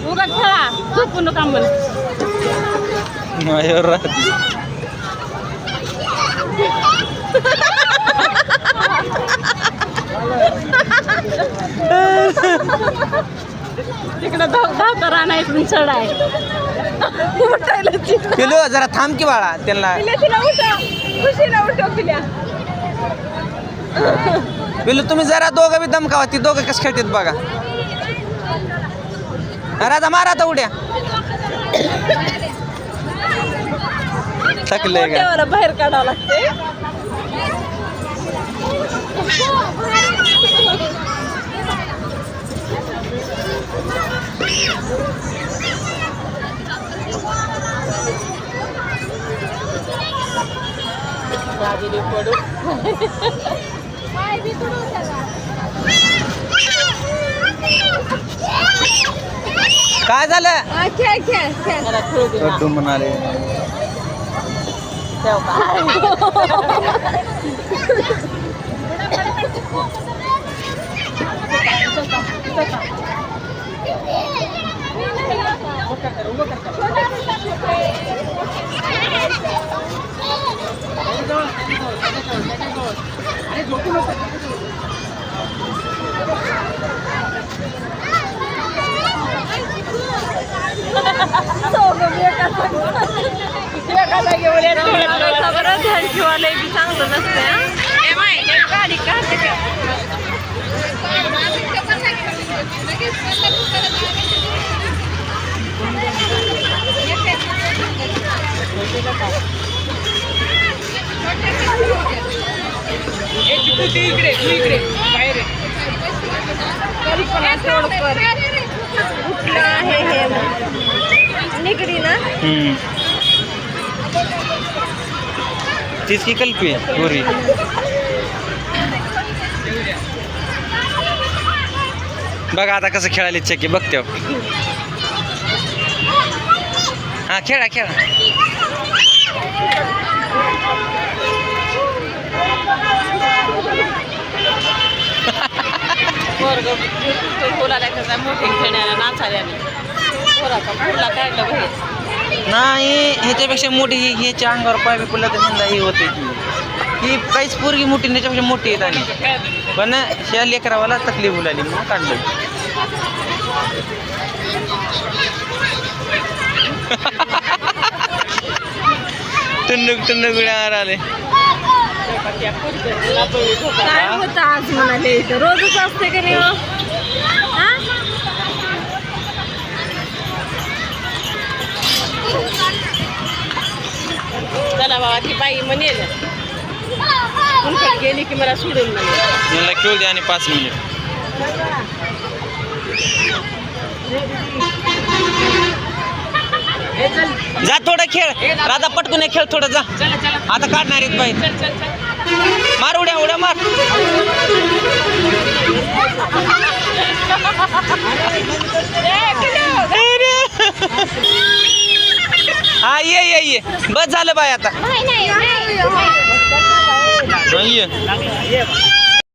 उगाच खेळा झोपू नका मला माझ्यावर राहते तिकडे धावता राहणार चढ आहे पिलो जरा थांब की बाळा त्यांना पिलो तुम्ही जरा दोघं बी दमकावा ती दोघं कसं खेळतात बघा राजा मारा आता उड्या थकलंय का बाहेर काढावं लागते काय झालं खेळ खेळ खेळ म्हणाले शिवालय बी चांगलं नसतं गाडी काढते इकडे इकडे बाहेर कुठलं आहे हे निगडी ना तीच की कल्पी गोरी बघा आता कसं खेळायला इच्छा की बघते हा खेळा खेळा मोठे खेळण्याला नाचायला फुला काढलं बाहेर नाही ह्याच्यापेक्षा मोठी ह्याच्या अंगावर पाय बिकुला तर समजा ही होते ही काहीच पोरगी मोठी त्याच्यापेक्षा मोठी येत आणि पण ह्या लेकरावाला तकलीफ उलाली म्हणून काढलं टुन्नुक टुन्नुक उड्या आले काय होतं आज म्हणाले रोजच असते का नाही चला बाबा ती बाई म्हणेल गेली की मला सोडून मला खेळू द्या आणि 5 मिनिट जा थोडं खेळ राधा पटकून खेळ थोडं जा आता काढणार आहेत बाई मार उड्या उड्या मार हा ये बस झालं बाय आता